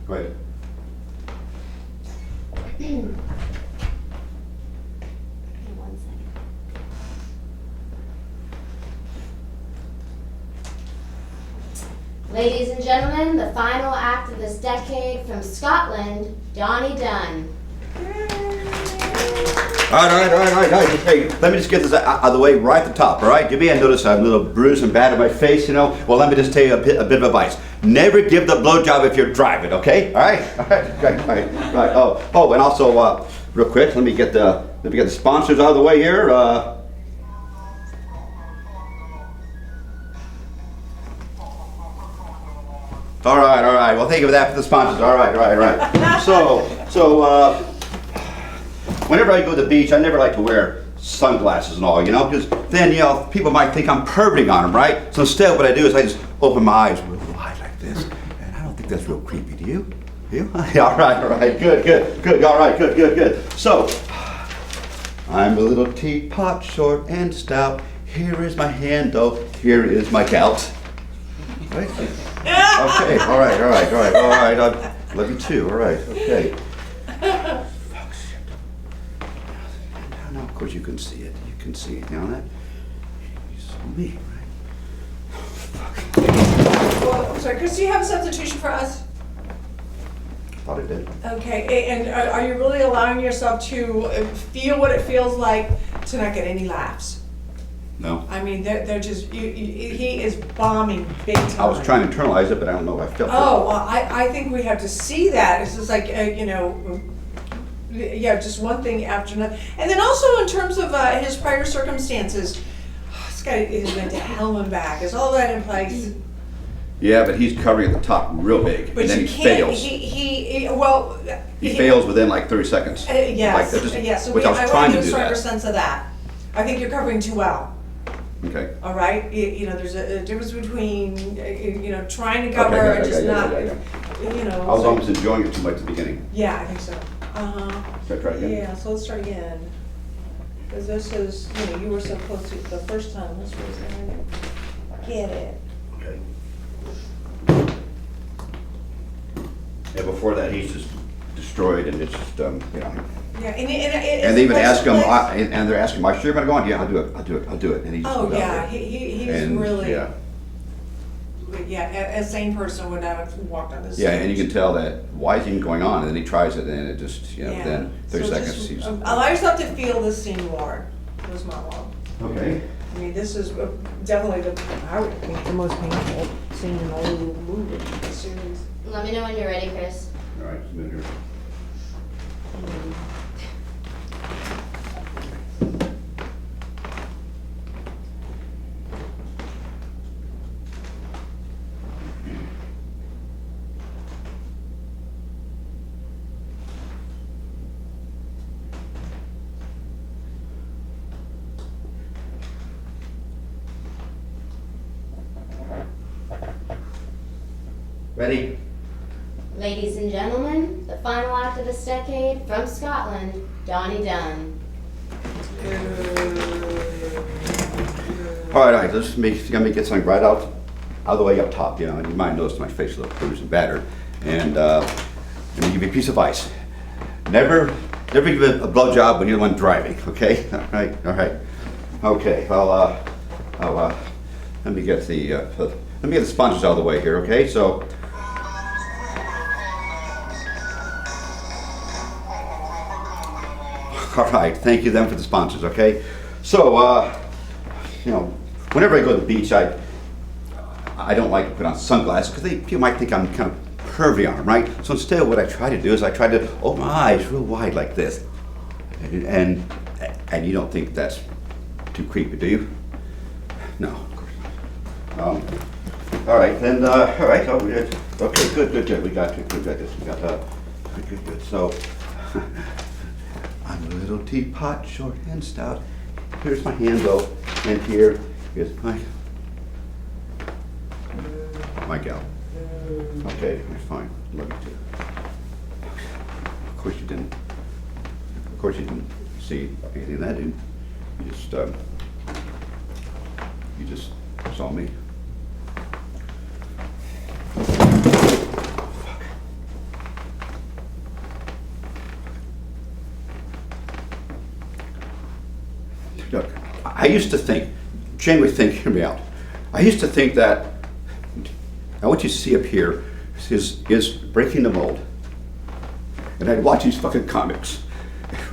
Go ahead. One second. Ladies and gentlemen, the final act of this decade from Scotland, Donny Dunn. All right. Hey, let me just get this out of the way right at the top, all right? You may have noticed I'm a little bruised and bad on my face, you know? Well, let me just tell you a bit of advice. Never give the blowjob if you're driving, okay? All right? All right. Oh, and also, real quick, let me get the sponsors out of the way here. All right. Well, thank you for that for the sponsors. All right. So, whenever I go to the beach, I never like to wear sunglasses and all, you know, because then, you know, people might think I'm perverting on them, right? So instead, what I do is I just open my eyes real wide like this, and I don't think that's real creepy. Do you? You? All right. Good. All right, good. So, I'm a little teapot, short and stout. Here is my handle. Here is my gout. Right? Okay. All right. I love you too. All right. Okay. Now, of course, you can see it. You know that? You saw me, right? Well, I'm sorry, Chris, do you have a substitution for us? Thought I did. Okay, and are you really allowing yourself to feel what it feels like to not get any laughs? No. I mean, they're just, he is bombing big time. I was trying to internalize it, but I don't know if I felt it. Oh, well, I think we have to see that. It's just like, yeah, just one thing after another. And then also in terms of his prior circumstances, this guy has been to hell and back. Is all that in place? Yeah, but he's covering at the top real big, But and then you he can't, fails. He fails within like 30 seconds. Yes, Like, just- yes. So which I was want trying to to do a do stronger that. sense of that. I think you're covering too well. Okay. All right, there's a difference between trying to cover and just not. I was almost enjoying it too much at the beginning. Yeah, I think so. Should I try again? Yeah, so let's start again. Because this is, you were so close to the first time. This was get it. Okay. Yeah, before that, he's just destroyed, and it's just, Yeah, And they even ask him, and they're asking, "Am I sure you're gonna go on?" Yeah, I'll do it. And he just Oh goes out yeah, there. he's And, really. Yeah. Yeah, a sane person would not have walked on this. Yeah, and you stage. can tell that, why is it even going on? And then he tries it, and it just, Yeah. then 30 So seconds, just, he's. allow yourself to feel this scene more. This monologue. Okay. I mean, this is definitely the most painful scene in the whole movie, the series. Let me know when you're ready, Chris. All right, just a minute here. Ready? Ladies and gentlemen, the final act of this decade from Scotland, Donny Dunn. All right, let me get something right out of the way up top, and you might notice my face is a little bruised and battered. And let me give you a piece of advice. Never give a blowjob when you're the one driving, okay? All right. Okay, well, let me get the sponsors out of the way here, okay? So, all right, thank you then for the sponsors, okay? So, whenever I go to the beach, I don't like to put on sunglasses because people might think I'm kind of pervy on them, right? So instead, what I try to do is I try to open my eyes real wide like this, and you don't think that's too creepy, do you? No, of course not. All right, then. All right. Oh, okay. Good. We got this. Good. So, I'm a little teapot, short and stout. Here's my handle, and here's my gal. Okay, that's fine. Love you too. Of course you didn't. Of course you didn't see anything of that, did you? You just saw me. Fuck. I used to think, genuinely think, hear me out. I used to think that, now what you see up here is breaking the mold. And I'd watch these fucking comics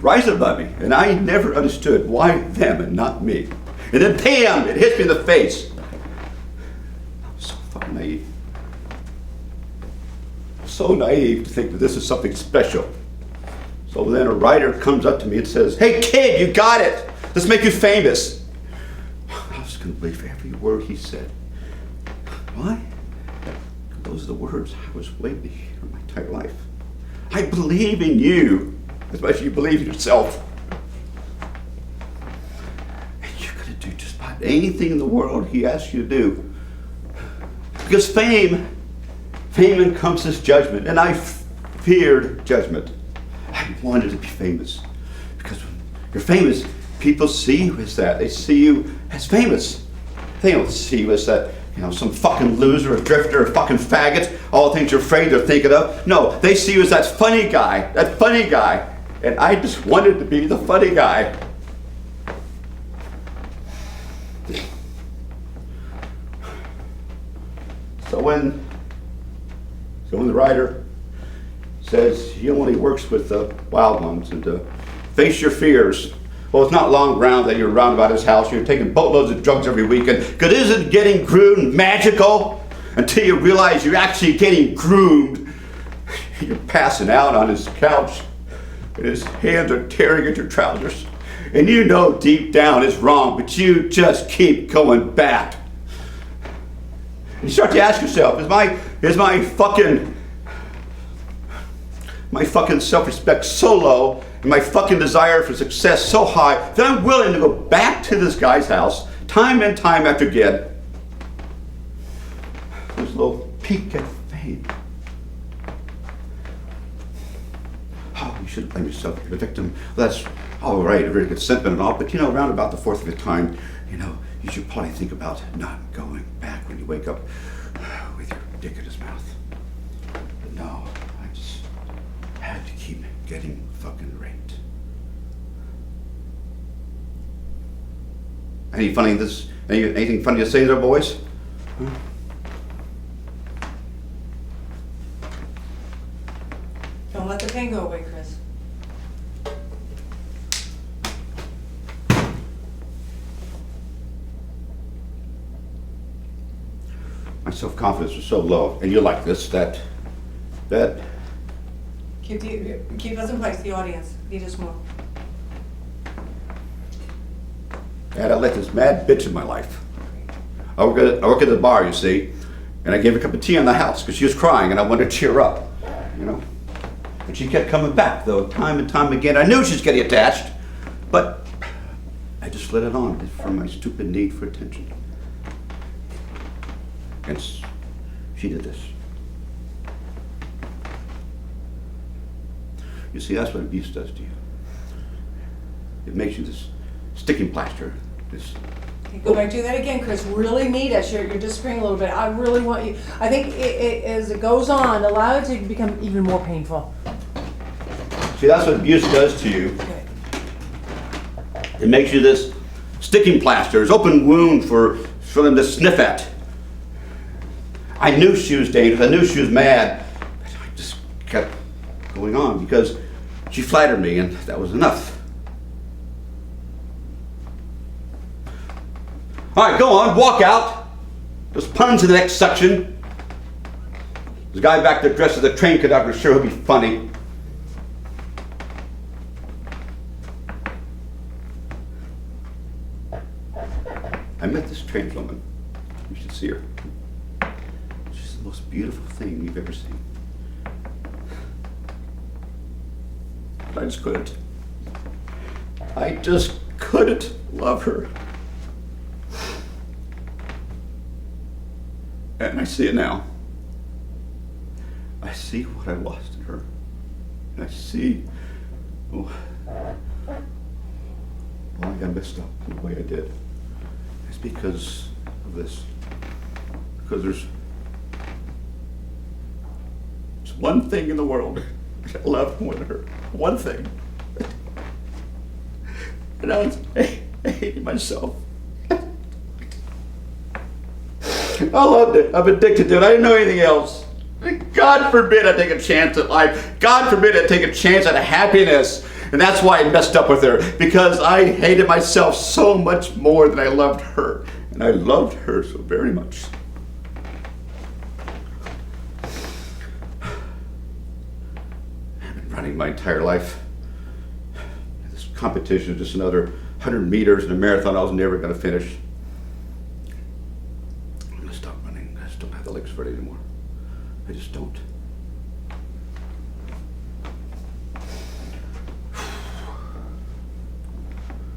rise above me, and I never understood why them and not me. And then bam, it hits me in the face. I'm so fucking naive. So naive to think that this is something special. So then a writer comes up to me and says, "Hey kid, you got it. Let's make you famous." I was going to believe every word he said. Why? Those are the words I was waiting to hear my entire life. I believe in you as much as you believe in yourself. And you're going to do just about anything in the world he asks you to do. Because fame encompasses judgment, and I feared judgment. I wanted to be famous. Because when you're famous, people see you as that. They see you as famous. They don't see you as that, some fucking loser, a drifter, a fucking faggot, all the things you're afraid they're thinking of. No, they see you as that funny guy. And I just wanted to be the funny guy. So when the writer says he only works with the wild ones and to face your fears, well, it's not long round that you're around about his house. You're taking boatloads of drugs every weekend. Because isn't getting groomed magical until you realize you're actually getting groomed? You're passing out on his couch and his hands are tearing at your trousers. And you know deep down it's wrong, but you just keep going back. And you start to ask yourself, is my fucking self-respect so low and my fucking desire for success so high that I'm willing to go back to this guy's house time and time after again? There's a little peek at fame. Oh, you shouldn't blame yourself. You're the victim. Well, that's all right, a very good sentiment and all, but around about the fourth of the time, you should probably think about not going back when you wake up with your dick in his mouth. But no, I just had to keep getting fucking raped. Anything funny to say there, boys? Huh? Don't let the pain go away, Chris. My self-confidence was so low, and you're like this, that Keep us in place, the audience. Need us more. I let this mad bitch in my life. I work at the bar, you see, and I gave her a cup of tea in the house because she was crying and I wanted to cheer her up, But she kept coming back, though, time and time again. I knew she was getting attached, but I just let it on from my stupid need for attention. And she did this. You see, that's what abuse does to you. It makes you this sticking plaster. Okay, go back to that again, Chris. Really need us. You're disagreeing a little bit. I really want you. I think as it goes on, allow it to become even more painful. See, that's what abuse does to you. Okay. It makes you this sticking plaster, this open wound for them to sniff at. I knew she was dangerous. I knew she was mad. But I just kept going on because she flattered me, and that was enough. All right, go on, walk out. There's puns in the next section. There's a guy back there dressed as a train conductor. Sure, he'll be funny. I met this trans woman. You should see her. She's the most beautiful thing you've ever seen. But I just couldn't. I just couldn't love her. And I see it now. I see what I lost in her. And I see why I messed up the way I did. It's because of this. Because there's one thing in the world I love more than her. One thing. And I hated myself. I loved it. I'm addicted to it. I didn't know anything else. God forbid I take a chance at life. God forbid I take a chance at happiness. And that's why I messed up with her. Because I hated myself so much more than I loved her. And I loved her so very much. I've been running my entire life. This competition is just another 100 meters in a marathon I was never going to finish. I'm going to stop running. I just don't have the legs for it anymore. I just don't.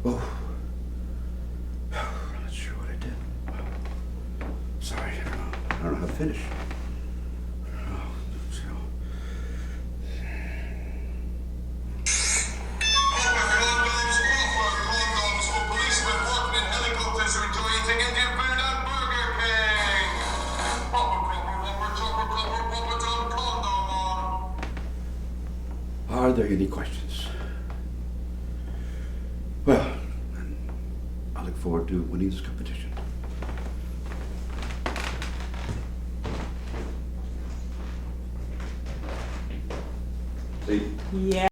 Oh. I'm not sure what I did. Sorry, I don't know how to finish. Are there any questions? Well, I look forward to winning this competition. See? Yeah.